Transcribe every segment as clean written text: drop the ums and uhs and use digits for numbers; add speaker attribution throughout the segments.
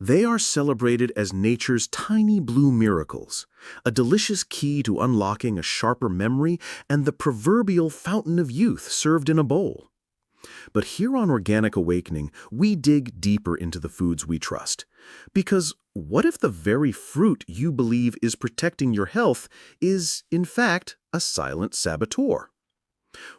Speaker 1: They are celebrated as nature's tiny blue miracles, a delicious key to unlocking a sharper memory and the proverbial fountain of youth served in a bowl. But here on Organic Awakening, we dig deeper into the foods we trust. Because what if the very fruit you believe is protecting your health is, in fact, a silent saboteur?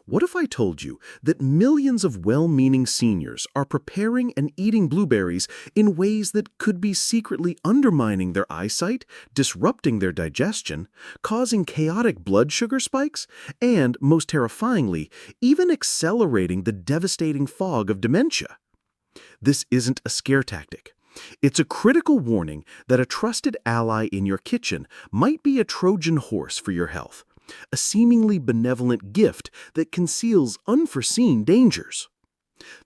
Speaker 1: What if I told you that millions of well-meaning seniors are preparing and eating blueberries in ways that could be secretly undermining their eyesight, disrupting their digestion, causing chaotic blood sugar spikes, and, most terrifyingly, even accelerating the devastating fog of dementia? This isn't a scare tactic. It's a critical warning that a trusted ally in your kitchen might be a Trojan horse for your health, a seemingly benevolent gift that conceals unforeseen dangers.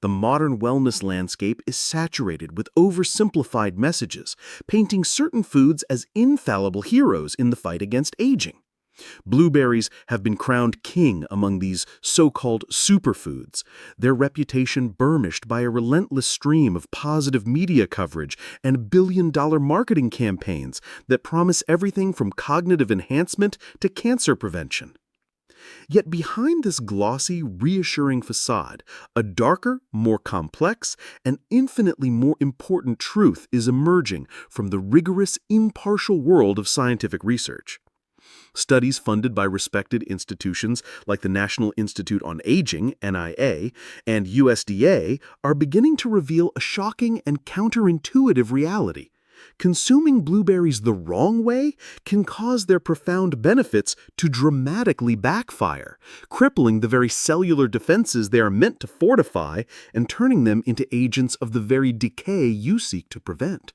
Speaker 1: The modern wellness landscape is saturated with oversimplified messages, painting certain foods as infallible heroes in the fight against aging. Blueberries have been crowned king among these so-called superfoods, their reputation burnished by a relentless stream of positive media coverage and billion-dollar marketing campaigns that promise everything from cognitive enhancement to cancer prevention. Yet behind this glossy, reassuring facade, a darker, more complex, and infinitely more important truth is emerging from the rigorous, impartial world of scientific research. Studies funded by respected institutions like the National Institute on Aging, NIA, and USDA are beginning to reveal a shocking and counterintuitive reality. Consuming blueberries the wrong way can cause their profound benefits to dramatically backfire, crippling the very cellular defenses they are meant to fortify and turning them into agents of the very decay you seek to prevent.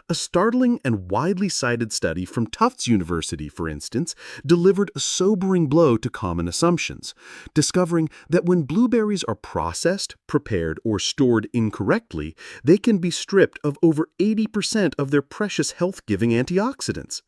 Speaker 1: A startling and widely cited study from Tufts University, for instance, delivered a sobering blow to common assumptions, discovering that when blueberries are processed, prepared, or stored incorrectly, they can be stripped of over 80% of their precious health-giving antioxidants.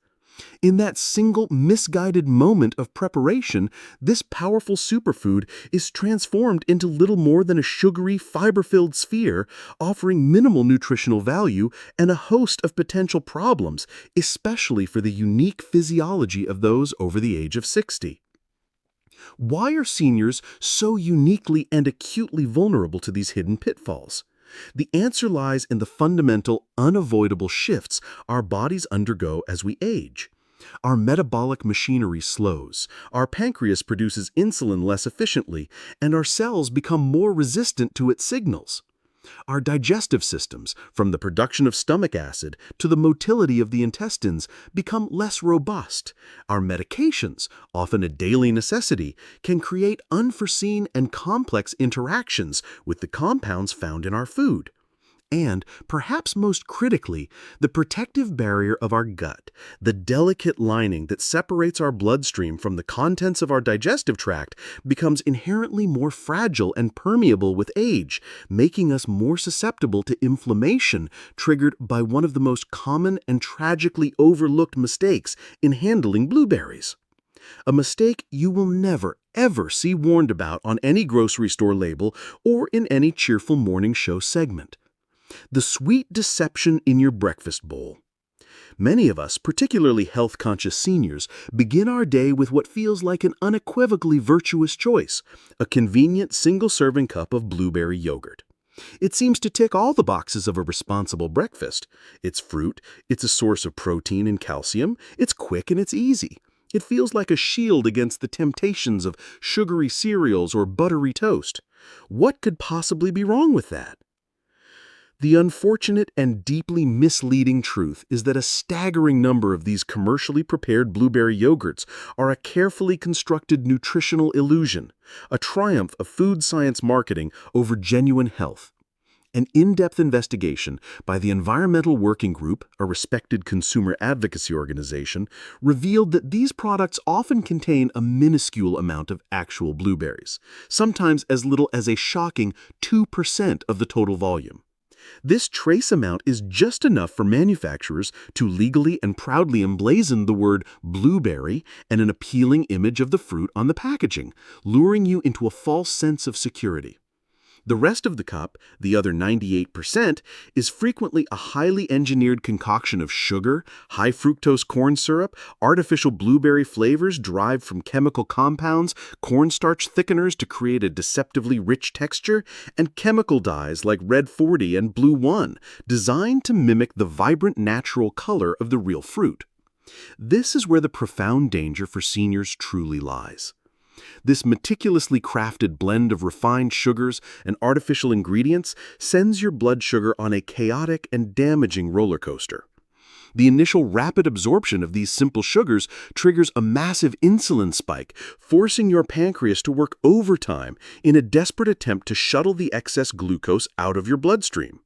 Speaker 1: In that single misguided moment of preparation, this powerful superfood is transformed into little more than a sugary, fiber-filled sphere, offering minimal nutritional value and a host of potential problems, especially for the unique physiology of those over the age of 60. Why are seniors so uniquely and acutely vulnerable to these hidden pitfalls? The answer lies in the fundamental, unavoidable shifts our bodies undergo as we age. Our metabolic machinery slows, our pancreas produces insulin less efficiently, and our cells become more resistant to its signals. Our digestive systems, from the production of stomach acid to the motility of the intestines, become less robust. Our medications, often a daily necessity, can create unforeseen and complex interactions with the compounds found in our food. And, perhaps most critically, the protective barrier of our gut, the delicate lining that separates our bloodstream from the contents of our digestive tract, becomes inherently more fragile and permeable with age, making us more susceptible to inflammation triggered by one of the most common and tragically overlooked mistakes in handling blueberries. A mistake you will never, ever see warned about on any grocery store label or in any cheerful morning show segment. The sweet deception in your breakfast bowl. Many of us, particularly health-conscious seniors, begin our day with what feels like an unequivocally virtuous choice, a convenient single-serving cup of blueberry yogurt. It seems to tick all the boxes of a responsible breakfast. It's fruit, it's a source of protein and calcium, it's quick and it's easy. It feels like a shield against the temptations of sugary cereals or buttery toast. What could possibly be wrong with that? The unfortunate and deeply misleading truth is that a staggering number of these commercially prepared blueberry yogurts are a carefully constructed nutritional illusion, a triumph of food science marketing over genuine health. An in-depth investigation by the Environmental Working Group, a respected consumer advocacy organization, revealed that these products often contain a minuscule amount of actual blueberries, sometimes as little as a shocking 2% of the total volume. This trace amount is just enough for manufacturers to legally and proudly emblazon the word blueberry and an appealing image of the fruit on the packaging, luring you into a false sense of security. The rest of the cup, the other 98%, is frequently a highly engineered concoction of sugar, high fructose corn syrup, artificial blueberry flavors derived from chemical compounds, cornstarch thickeners to create a deceptively rich texture, and chemical dyes like Red 40 and Blue 1, designed to mimic the vibrant natural color of the real fruit. This is where the profound danger for seniors truly lies. This meticulously crafted blend of refined sugars and artificial ingredients sends your blood sugar on a chaotic and damaging roller coaster. The initial rapid absorption of these simple sugars triggers a massive insulin spike, forcing your pancreas to work overtime in a desperate attempt to shuttle the excess glucose out of your bloodstream.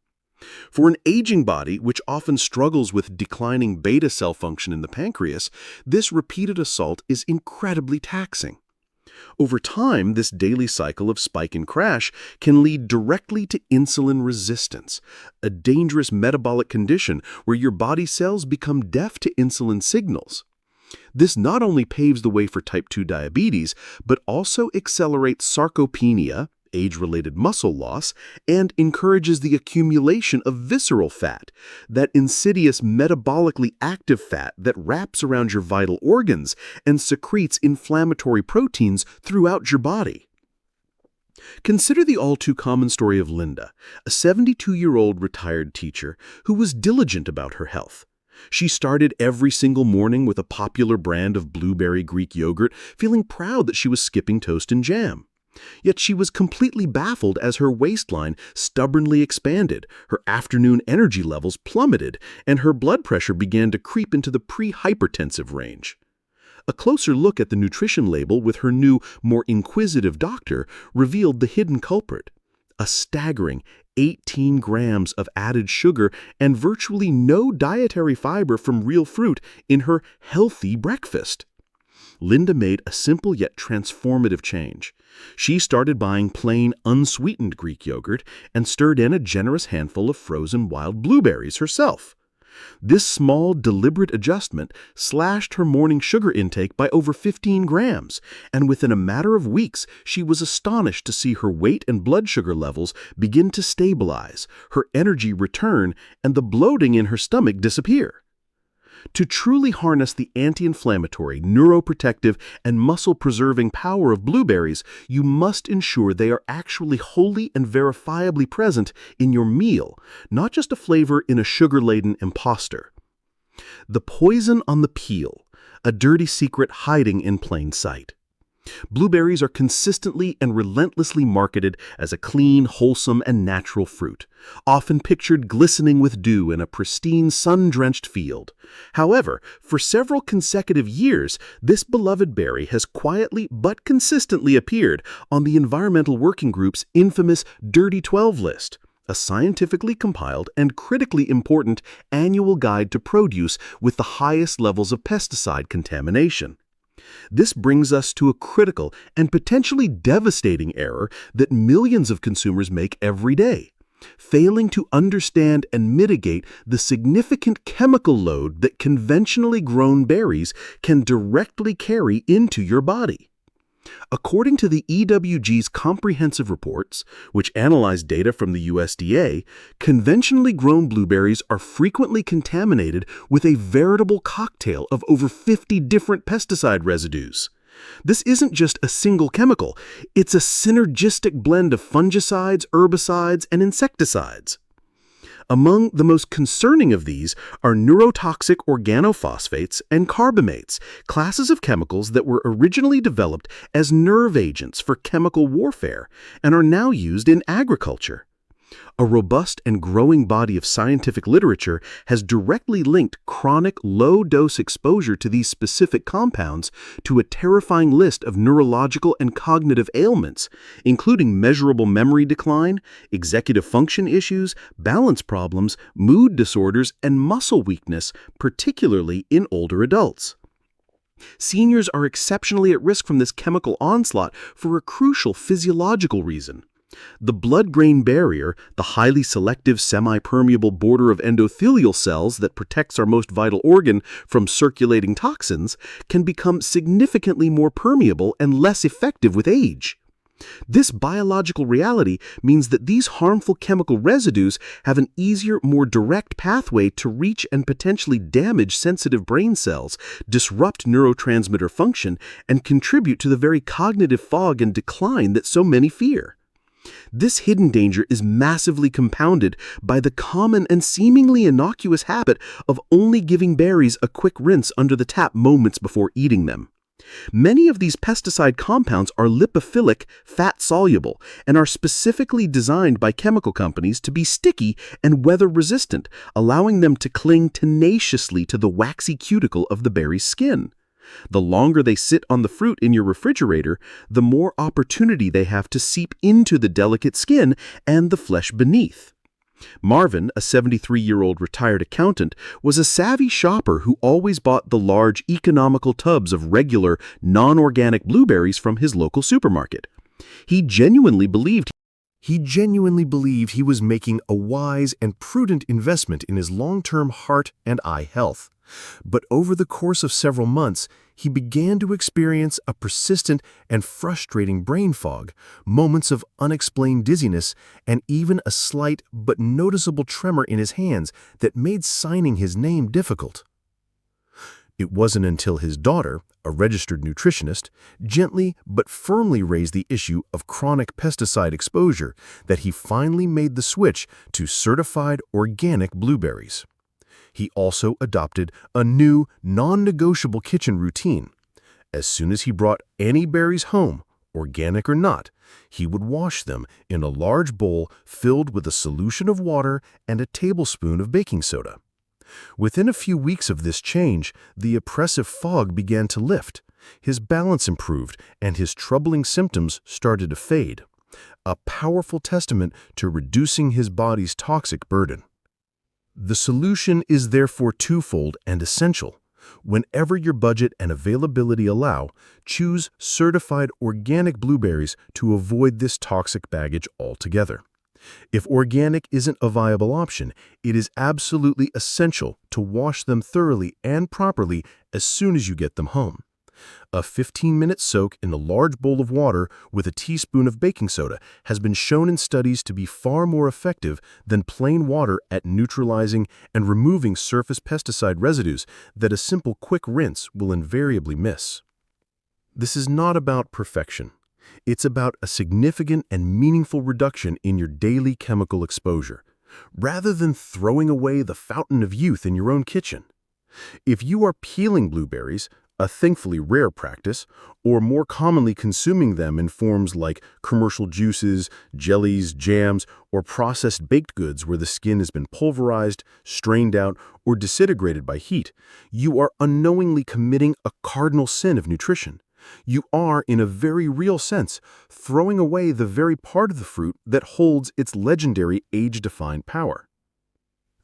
Speaker 1: For an aging body, which often struggles with declining beta cell function in the pancreas, this repeated assault is incredibly taxing. Over time, this daily cycle of spike and crash can lead directly to insulin resistance, a dangerous metabolic condition where your body cells become deaf to insulin signals. This not only paves the way for type 2 diabetes, but also accelerates sarcopenia, age-related muscle loss, and encourages the accumulation of visceral fat, that insidious metabolically active fat that wraps around your vital organs and secretes inflammatory proteins throughout your body. Consider the all-too-common story of Linda, a 72-year-old retired teacher who was diligent about her health. She started every single morning with a popular brand of blueberry Greek yogurt, feeling proud that she was skipping toast and jam. Yet she was completely baffled as her waistline stubbornly expanded, her afternoon energy levels plummeted, and her blood pressure began to creep into the pre-hypertensive range. A closer look at the nutrition label with her new, more inquisitive doctor revealed the hidden culprit: a staggering 18 grams of added sugar and virtually no dietary fiber from real fruit in her healthy breakfast. Linda made a simple yet transformative change. She started buying plain, unsweetened Greek yogurt and stirred in a generous handful of frozen wild blueberries herself. This small, deliberate adjustment slashed her morning sugar intake by over 15 grams, and within a matter of weeks, she was astonished to see her weight and blood sugar levels begin to stabilize, her energy return, and the bloating in her stomach disappear. To truly harness the anti-inflammatory, neuroprotective, and muscle-preserving power of blueberries, you must ensure they are actually wholly and verifiably present in your meal, not just a flavor in a sugar-laden imposter. The poison on the peel, a dirty secret hiding in plain sight. Blueberries are consistently and relentlessly marketed as a clean, wholesome, and natural fruit, often pictured glistening with dew in a pristine, sun-drenched field. However, for several consecutive years, this beloved berry has quietly but consistently appeared on the Environmental Working Group's infamous Dirty 12 list, a scientifically compiled and critically important annual guide to produce with the highest levels of pesticide contamination. This brings us to a critical and potentially devastating error that millions of consumers make every day: failing to understand and mitigate the significant chemical load that conventionally grown berries can directly carry into your body. According to the EWG's comprehensive reports, which analyze data from the USDA, conventionally grown blueberries are frequently contaminated with a veritable cocktail of over 50 different pesticide residues. This isn't just a single chemical, it's a synergistic blend of fungicides, herbicides, and insecticides. Among the most concerning of these are neurotoxic organophosphates and carbamates, classes of chemicals that were originally developed as nerve agents for chemical warfare and are now used in agriculture. A robust and growing body of scientific literature has directly linked chronic low-dose exposure to these specific compounds to a terrifying list of neurological and cognitive ailments, including measurable memory decline, executive function issues, balance problems, mood disorders, and muscle weakness, particularly in older adults. Seniors are exceptionally at risk from this chemical onslaught for a crucial physiological reason. The blood-brain barrier, the highly selective semi-permeable border of endothelial cells that protects our most vital organ from circulating toxins, can become significantly more permeable and less effective with age. This biological reality means that these harmful chemical residues have an easier, more direct pathway to reach and potentially damage sensitive brain cells, disrupt neurotransmitter function, and contribute to the very cognitive fog and decline that so many fear. This hidden danger is massively compounded by the common and seemingly innocuous habit of only giving berries a quick rinse under the tap moments before eating them. Many of these pesticide compounds are lipophilic, fat-soluble, and are specifically designed by chemical companies to be sticky and weather-resistant, allowing them to cling tenaciously to the waxy cuticle of the berry's skin. The longer they sit on the fruit in your refrigerator, the more opportunity they have to seep into the delicate skin and the flesh beneath. Marvin, a 73-year-old retired accountant, was a savvy shopper who always bought the large, economical tubs of regular, non-organic blueberries from his local supermarket. He genuinely believed he was making a wise and prudent investment in his long-term heart and eye health. But over the course of several months, he began to experience a persistent and frustrating brain fog, moments of unexplained dizziness, and even a slight but noticeable tremor in his hands that made signing his name difficult. It wasn't until his daughter, a registered nutritionist, gently but firmly raised the issue of chronic pesticide exposure that he finally made the switch to certified organic blueberries. He also adopted a new, non-negotiable kitchen routine. As soon as he brought any berries home, organic or not, he would wash them in a large bowl filled with a solution of water and a tablespoon of baking soda. Within a few weeks of this change, the oppressive fog began to lift, his balance improved, and his troubling symptoms started to fade. A powerful testament to reducing his body's toxic burden. The solution is therefore twofold and essential. Whenever your budget and availability allow, choose certified organic blueberries to avoid this toxic baggage altogether. If organic isn't a viable option, it is absolutely essential to wash them thoroughly and properly as soon as you get them home. A 15-minute soak in a large bowl of water with a teaspoon of baking soda has been shown in studies to be far more effective than plain water at neutralizing and removing surface pesticide residues that a simple quick rinse will invariably miss. This is not about perfection. It's about a significant and meaningful reduction in your daily chemical exposure, rather than throwing away the fountain of youth in your own kitchen. If you are peeling blueberries, a thankfully rare practice, or more commonly consuming them in forms like commercial juices, jellies, jams, or processed baked goods where the skin has been pulverized, strained out, or disintegrated by heat, you are unknowingly committing a cardinal sin of nutrition. You are, in a very real sense, throwing away the very part of the fruit that holds its legendary age-defined power.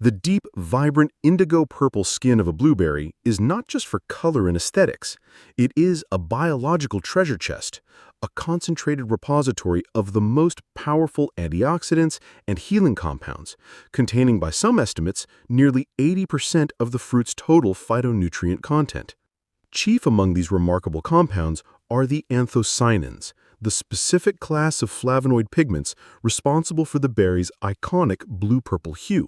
Speaker 1: The deep, vibrant indigo-purple skin of a blueberry is not just for color and aesthetics. It is a biological treasure chest, a concentrated repository of the most powerful antioxidants and healing compounds, containing, by some estimates, nearly 80% of the fruit's total phytonutrient content. Chief among these remarkable compounds are the anthocyanins, the specific class of flavonoid pigments responsible for the berry's iconic blue-purple hue.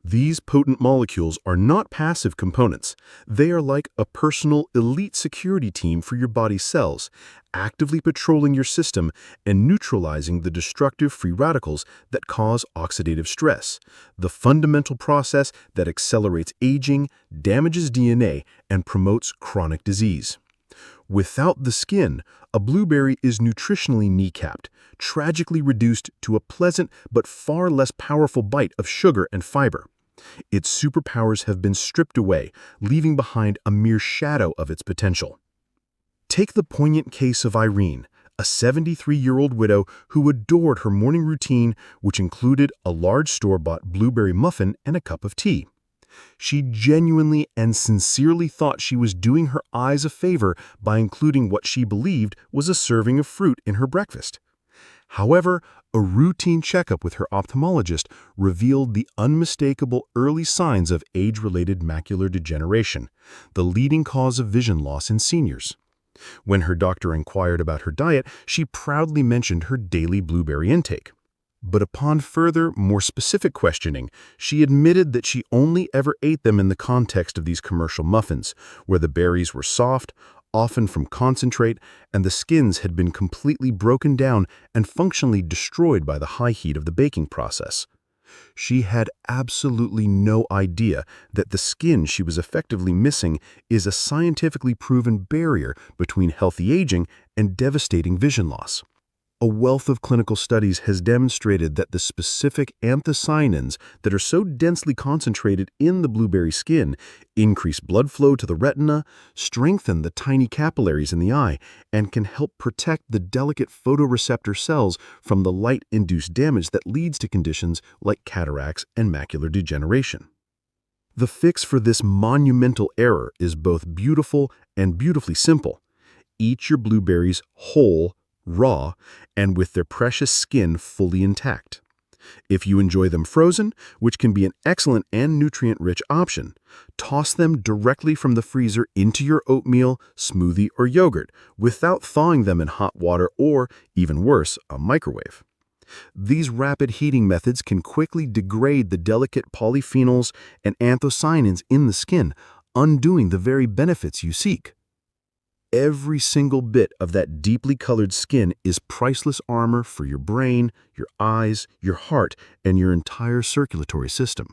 Speaker 1: These potent molecules are not passive components. They are like a personal elite security team for your body's cells, actively patrolling your system and neutralizing the destructive free radicals that cause oxidative stress, the fundamental process that accelerates aging, damages DNA, and promotes chronic disease. Without the skin, a blueberry is nutritionally kneecapped, tragically reduced to a pleasant but far less powerful bite of sugar and fiber. Its superpowers have been stripped away, leaving behind a mere shadow of its potential. Take the poignant case of Irene, a 73-year-old widow who adored her morning routine, which included a large store-bought blueberry muffin and a cup of tea. She genuinely and sincerely thought she was doing her eyes a favor by including what she believed was a serving of fruit in her breakfast. However, a routine checkup with her ophthalmologist revealed the unmistakable early signs of age-related macular degeneration, the leading cause of vision loss in seniors. When her doctor inquired about her diet, she proudly mentioned her daily blueberry intake. But upon further, more specific questioning, she admitted that she only ever ate them in the context of these commercial muffins, where the berries were soft, often from concentrate, and the skins had been completely broken down and functionally destroyed by the high heat of the baking process. She had absolutely no idea that the skin she was effectively missing is a scientifically proven barrier between healthy aging and devastating vision loss. A wealth of clinical studies has demonstrated that the specific anthocyanins that are so densely concentrated in the blueberry skin increase blood flow to the retina, strengthen the tiny capillaries in the eye, and can help protect the delicate photoreceptor cells from the light-induced damage that leads to conditions like cataracts and macular degeneration. The fix for this monumental error is both beautiful and beautifully simple. Eat your blueberries whole, raw, and with their precious skin fully intact. If you enjoy them frozen, which can be an excellent and nutrient-rich option, toss them directly from the freezer into your oatmeal, smoothie, or yogurt without thawing them in hot water or, even worse, a microwave. These rapid heating methods can quickly degrade the delicate polyphenols and anthocyanins in the skin, undoing the very benefits you seek. Every single bit of that deeply colored skin is priceless armor for your brain, your eyes, your heart, and your entire circulatory system.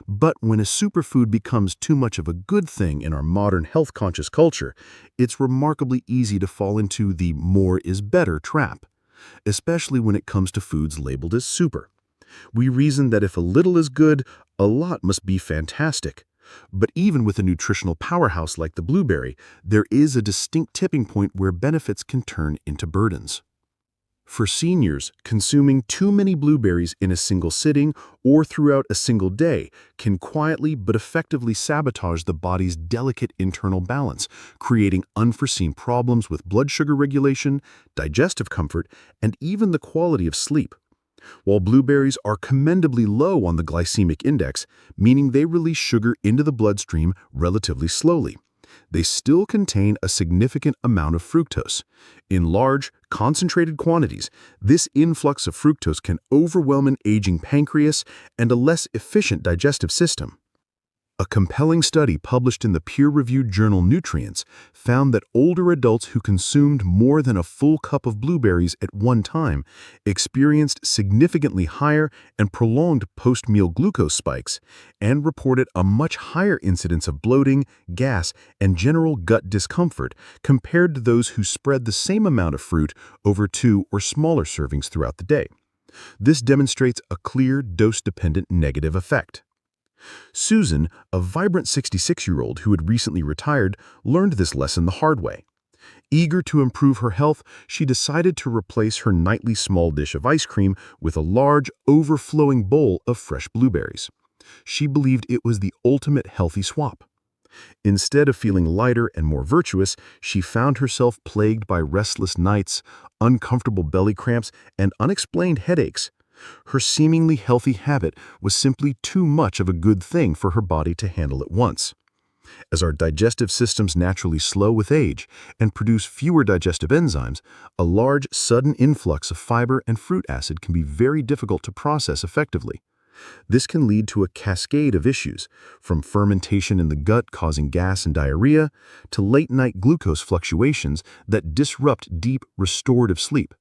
Speaker 1: But when a superfood becomes too much of a good thing in our modern health-conscious culture, it's remarkably easy to fall into the more is better trap, especially when it comes to foods labeled as super. We reason that if a little is good, a lot must be fantastic. But even with a nutritional powerhouse like the blueberry, there is a distinct tipping point where benefits can turn into burdens. For seniors, consuming too many blueberries in a single sitting or throughout a single day can quietly but effectively sabotage the body's delicate internal balance, creating unforeseen problems with blood sugar regulation, digestive comfort, and even the quality of sleep. While blueberries are commendably low on the glycemic index, meaning they release sugar into the bloodstream relatively slowly, they still contain a significant amount of fructose. In large, concentrated quantities, this influx of fructose can overwhelm an aging pancreas and a less efficient digestive system. A compelling study published in the peer-reviewed journal Nutrients found that older adults who consumed more than a full cup of blueberries at one time experienced significantly higher and prolonged post-meal glucose spikes and reported a much higher incidence of bloating, gas, and general gut discomfort compared to those who spread the same amount of fruit over 2 or smaller servings throughout the day. This demonstrates a clear dose-dependent negative effect. Susan, a vibrant 66-year-old who had recently retired, learned this lesson the hard way. Eager to improve her health, she decided to replace her nightly small dish of ice cream with a large, overflowing bowl of fresh blueberries. She believed it was the ultimate healthy swap. Instead of feeling lighter and more virtuous, she found herself plagued by restless nights, uncomfortable belly cramps, and unexplained headaches. Her seemingly healthy habit was simply too much of a good thing for her body to handle at once. As our digestive systems naturally slow with age and produce fewer digestive enzymes, a large, sudden influx of fiber and fruit acid can be very difficult to process effectively. This can lead to a cascade of issues, from fermentation in the gut causing gas and diarrhea, to late-night glucose fluctuations that disrupt deep, restorative sleep,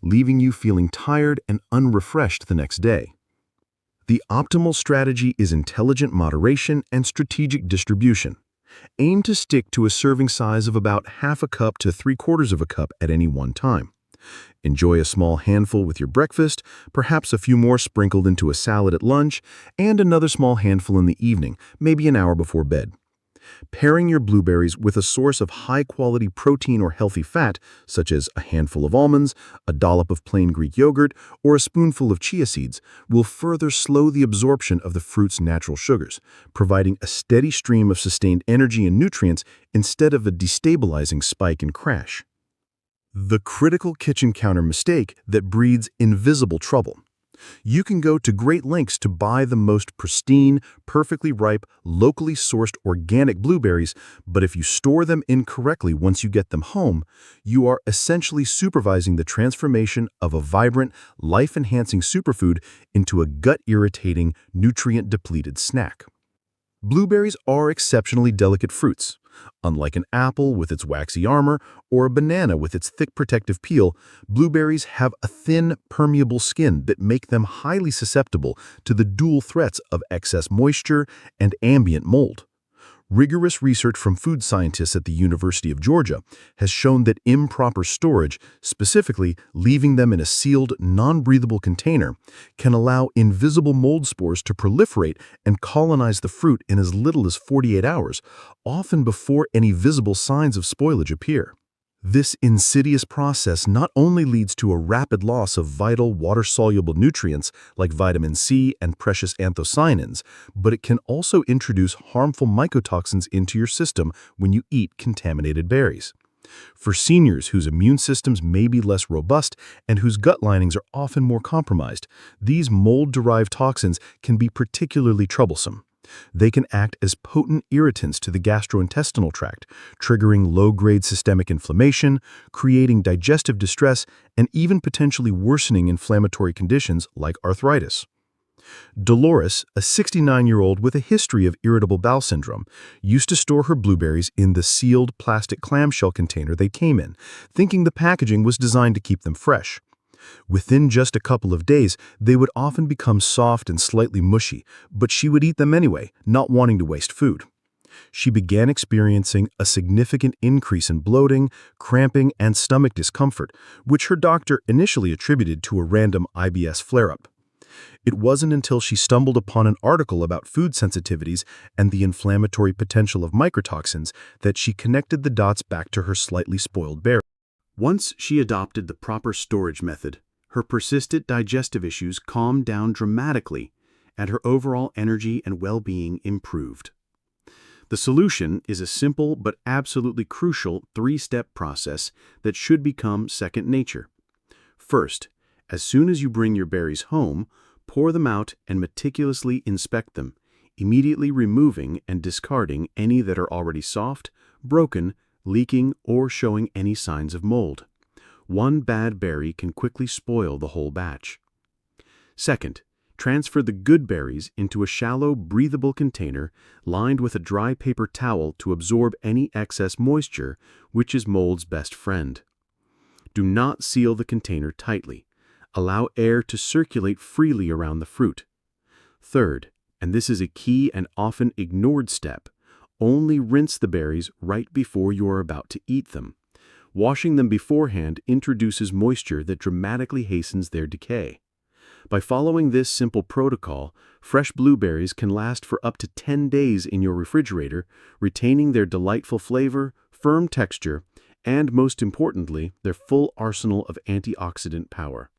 Speaker 1: leaving you feeling tired and unrefreshed the next day. The optimal strategy is intelligent moderation and strategic distribution. Aim to stick to a serving size of about half a cup to 3/4 of a cup at any one time. Enjoy a small handful with your breakfast, perhaps a few more sprinkled into a salad at lunch, and another small handful in the evening, maybe an hour before bed. Pairing your blueberries with a source of high-quality protein or healthy fat, such as a handful of almonds, a dollop of plain Greek yogurt, or a spoonful of chia seeds, will further slow the absorption of the fruit's natural sugars, providing a steady stream of sustained energy and nutrients instead of a destabilizing spike and crash. The critical kitchen counter mistake that breeds invisible trouble. You can go to great lengths to buy the most pristine, perfectly ripe, locally sourced organic blueberries, but if you store them incorrectly once you get them home, you are essentially supervising the transformation of a vibrant, life-enhancing superfood into a gut-irritating, nutrient-depleted snack. Blueberries are exceptionally delicate fruits. Unlike an apple with its waxy armor or a banana with its thick protective peel, blueberries have a thin, permeable skin that make them highly susceptible to the dual threats of excess moisture and ambient mold. Rigorous research from food scientists at the University of Georgia has shown that improper storage, specifically leaving them in a sealed, non-breathable container, can allow invisible mold spores to proliferate and colonize the fruit in as little as 48 hours, often before any visible signs of spoilage appear. This insidious process not only leads to a rapid loss of vital water-soluble nutrients like vitamin C and precious anthocyanins, but it can also introduce harmful mycotoxins into your system when you eat contaminated berries. For seniors whose immune systems may be less robust and whose gut linings are often more compromised, these mold-derived toxins can be particularly troublesome. They can act as potent irritants to the gastrointestinal tract, triggering low-grade systemic inflammation, creating digestive distress, and even potentially worsening inflammatory conditions like arthritis. Dolores, a 69-year-old with a history of irritable bowel syndrome, used to store her blueberries in the sealed plastic clamshell container they came in, thinking the packaging was designed to keep them fresh. Within just a couple of days, they would often become soft and slightly mushy, but she would eat them anyway, not wanting to waste food. She began experiencing a significant increase in bloating, cramping, and stomach discomfort, which her doctor initially attributed to a random IBS flare-up. It wasn't until she stumbled upon an article about food sensitivities and the inflammatory potential of mycotoxins that she connected the dots back to her slightly spoiled berry. Once she adopted the proper storage method, her persistent digestive issues calmed down dramatically, and her overall energy and well-being improved. The solution is a simple but absolutely crucial three-step process that should become second nature. First, as soon as you bring your berries home, pour them out and meticulously inspect them, immediately removing and discarding any that are already soft, broken, leaking, or showing any signs of mold. One bad berry can quickly spoil the whole batch. Second, transfer the good berries into a shallow, breathable container lined with a dry paper towel to absorb any excess moisture, which is mold's best friend. Do not seal the container tightly. Allow air to circulate freely around the fruit. Third, and this is a key and often ignored step, only rinse the berries right before you are about to eat them. Washing them beforehand introduces moisture that dramatically hastens their decay. By following this simple protocol, fresh blueberries can last for up to 10 days in your refrigerator, retaining their delightful flavor, firm texture, and most importantly, their full arsenal of antioxidant power.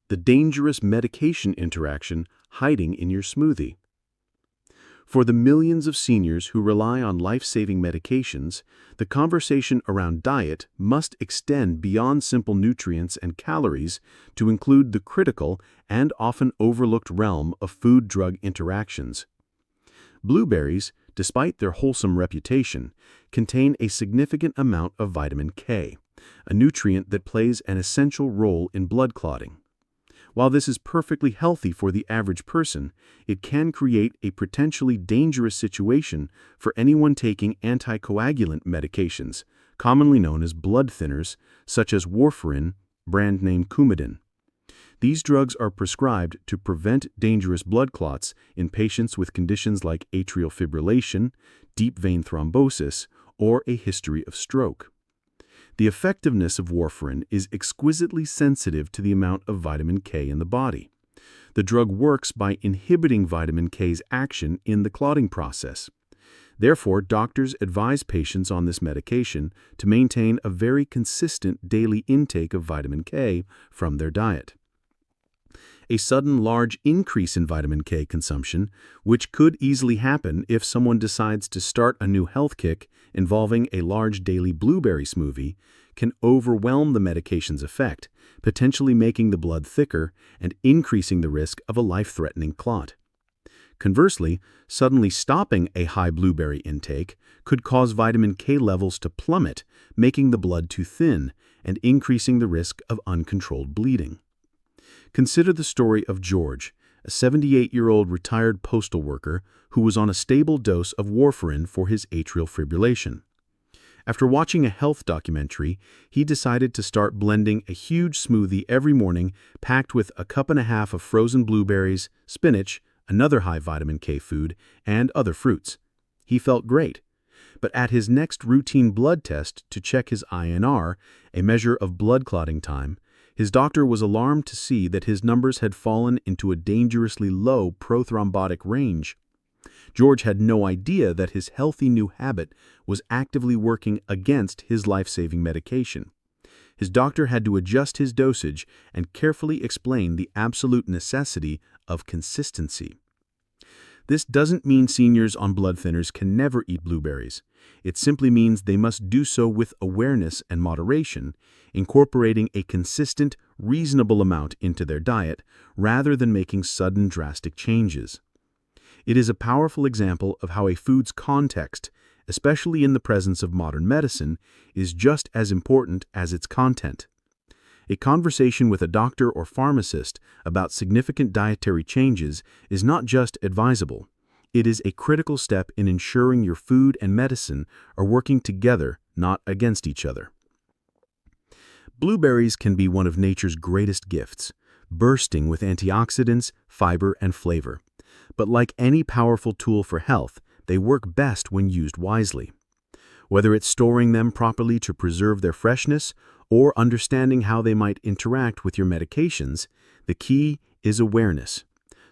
Speaker 1: The dangerous medication interaction hiding in your smoothie. For the millions of seniors who rely on life-saving medications, the conversation around diet must extend beyond simple nutrients and calories to include the critical and often overlooked realm of food-drug interactions. Blueberries, despite their wholesome reputation, contain a significant amount of vitamin K, a nutrient that plays an essential role in blood clotting. While this is perfectly healthy for the average person, it can create a potentially dangerous situation for anyone taking anticoagulant medications, commonly known as blood thinners, such as warfarin, brand name Coumadin. These drugs are prescribed to prevent dangerous blood clots in patients with conditions like atrial fibrillation, deep vein thrombosis, or a history of stroke. The effectiveness of warfarin is exquisitely sensitive to the amount of vitamin K in the body. The drug works by inhibiting vitamin K's action in the clotting process. Therefore, doctors advise patients on this medication to maintain a very consistent daily intake of vitamin K from their diet. A sudden large increase in vitamin K consumption, which could easily happen if someone decides to start a new health kick involving a large daily blueberry smoothie,
Speaker 2: can overwhelm the medication's effect, potentially making the blood thicker and increasing the risk of a life-threatening clot. Conversely, suddenly stopping a high blueberry intake could cause vitamin K levels to plummet, making the blood too thin and increasing the risk of uncontrolled bleeding. Consider the story of George, a 78-year-old retired postal worker who was on a stable dose of warfarin for his atrial fibrillation. After watching a health documentary, he decided to start blending a huge smoothie every morning packed with a cup and a half of frozen blueberries, spinach, another high vitamin K food, and other fruits. He felt great. But at his next routine blood test to check his INR, a measure of blood clotting time, his doctor was alarmed to see that his numbers had fallen into a dangerously low prothrombotic range. George had no idea that his healthy new habit was actively working against his life-saving medication. His doctor had to adjust his dosage and carefully explain the absolute necessity of consistency. This doesn't mean seniors on blood thinners can never eat blueberries. It simply means they must do so with awareness and moderation, incorporating a consistent, reasonable amount into their diet rather than making sudden drastic changes. It is a powerful example of how a food's context, especially in the presence of modern medicine, is just as important as its content. A conversation with a doctor or pharmacist about significant dietary changes is not just advisable. It is a critical step in ensuring your food and medicine are working together, not against each other. Blueberries can be one of nature's greatest gifts, bursting with antioxidants, fiber, and flavor. But like any powerful tool for health, they work best when used wisely. Whether it's storing them properly to preserve their freshness or understanding how they might interact with your medications, the key is awareness.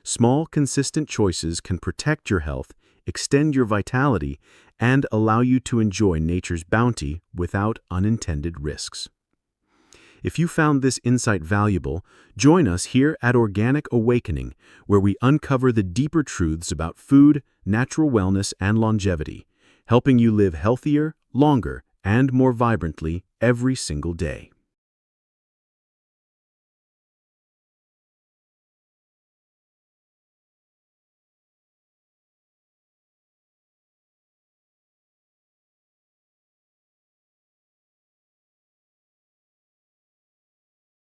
Speaker 2: Small, consistent choices can protect your health, extend your vitality, and allow you to enjoy nature's bounty without unintended risks. If you found this insight valuable, join us here at Organic Awakening, where we uncover the deeper truths about food, natural wellness, and longevity, helping you live healthier, longer, and more vibrantly every single day.